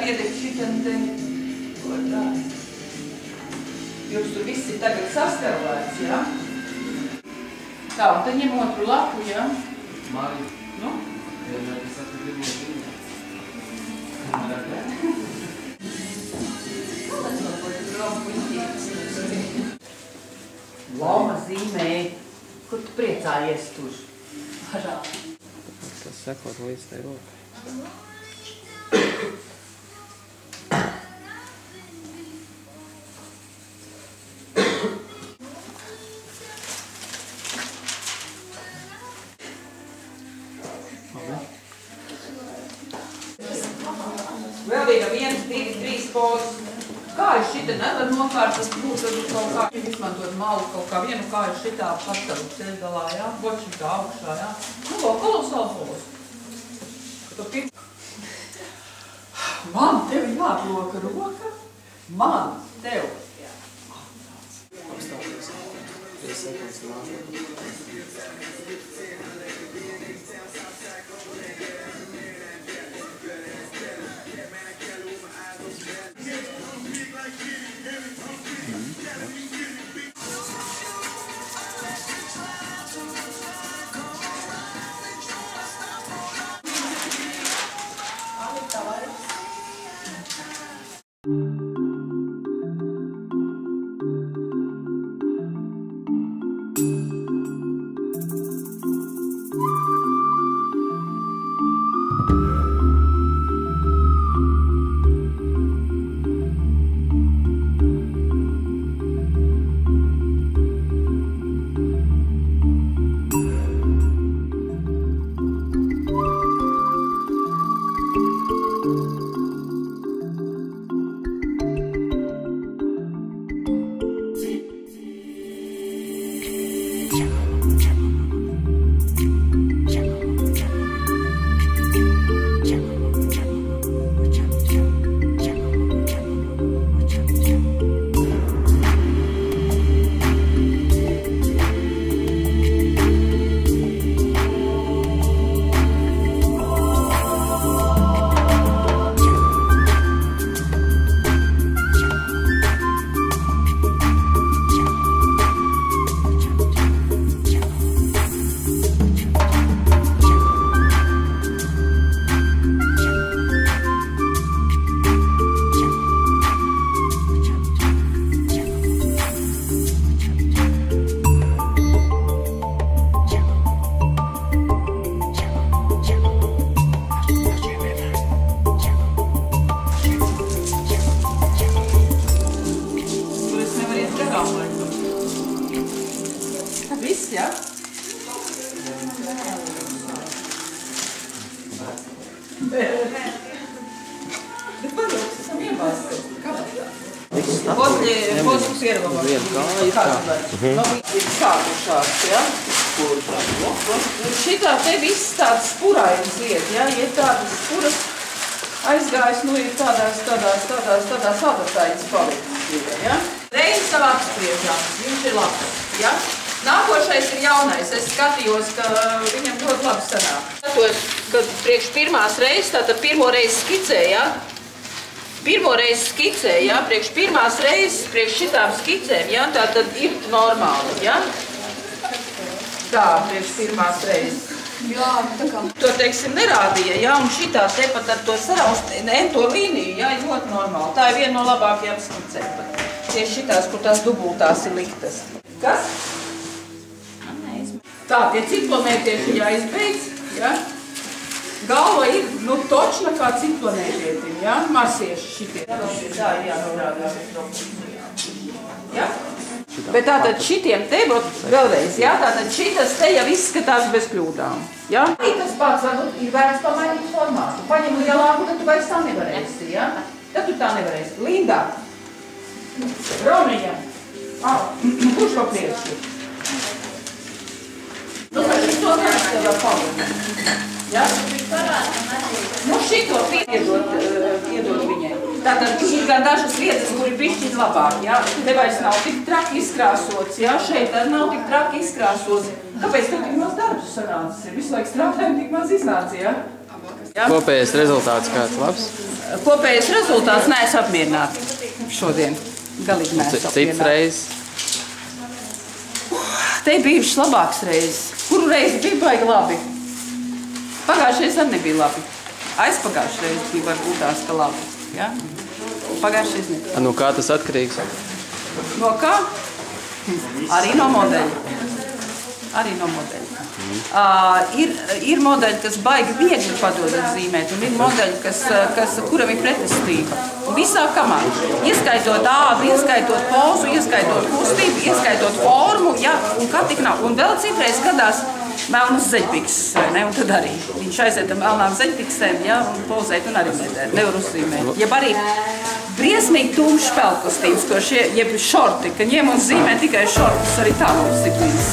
iedegt šitam te, ko tā. Jums tur viss ir tagad sastelēts, jā? Tā, un tad ņem otru lapu, jā? Mari. Nu? Vienmēr tas atgribīja ziņā. Loma zīmēja, kur tu priecājies tur? Tas sekot līdz tai rokai. Vēl viena 1, 2, 3 pozas. Kāju šita nevar nokārtas, būtu kaut kā izmantot malu kaut kā vienu kāju šitā pašam ceļgalā, jā? Būt šitā augšā, jā? Nu, vēl kolosāli pozas. Man tev jābloka roka? Man tev. Apstāties. 3 sekundes nāk. Viss, jā? Bet padoks, esam iebāzis. Posms ieravamās. Ir sākušās, jā? Šitā te viss tāds spurainas lieta, jā? Ir tādas spuras aizgājis, nu ir tādās adataiņas palicis, jā? Reiz savu apspriežām, viņš ir labs, jā? Nākošais ir jaunais. Es skatījos, ka viņam ļoti labi sanāk. Skatos, ka priekš pirmās reizes, tātad pirmo reizi skicēja, priekš pirmās reizes, priekš šitām skicēm, jā, tātad ir normāli, jā? Tā, priekš pirmās reizes. Jā, tā kā. To, teiksim, nerādīja, jā, un šitā tepat ar to saraust, to līniju, jā, ir ļoti normāli. Tā ir viena no labākajām skicēm. Tieši šitās, kur tās dubultās ir liktas. Kas? Tā, tie ciklonētieši jāizbeidz, ja? Galva ir, nu, točna kā ciklonētietim, ja? Marsieši šitie. Tā ir jānorādā. Ja? Bet tātad šitiem te, vēlreiz, ja? Tātad šitas te jau izskatās bez kļūdām, ja? Tas pats varbūt ir vērts pamainīt formātu. Paņem lielāku, tad tu vairs tā nevarēsi, ja? Tad tu tā nevarēsi. Linda, Romiņa, kurš pa priekšu? Nu, tad šito nevis tev vēl palīdz. Ja? Nu, šito iedot viņai. Tātad ir gan dažas vietas, kur ir bišķiņ labāk, ja? Te vairs nav tik traki izkrāsots, ja? Šeit nav tik traki izkrāsots. Kāpēc tev tik maz darbs sanācis? Visu laiku strādājumi tik maz iznāca, ja? Ja? Kopējais rezultāts kāds labs? Kopējais rezultāts neesmu apmierināta šodien. Galīgi neesmu Cits apmierināta. reizes? Te bijušas labākas reizes. Kuru reizi bija baigi labi? Pagājušais arī nebija labi. Aizpagājušais bija varbūt tās, ka labi. Ja? Pagājušais nebija. No kā tas atkarīgs? No kā? Arī no modeļa. Arī no modeļa. Ir modeļi, kas baigi viegli padodas zīmēt, un ir modeļi, kuram ir pretestība. Visā kamā. Ieskaitot ādu, ieskaitot pozu, ieskaitot kustību, ieskaitot formu, ja, un kā tik nav. Un vēl citreiz gadās melnas zeļpikses, vai ne? Un tad arī viņš aiziet ar melnām zeļpiksēm, ja, un pozēt, un arī nevar uzzīmēt. Jeb arī briesmīgi tumšs pelkustīns, jeb šorti, ka ņem un zīmē tikai šortus, arī tā mums ir bijis.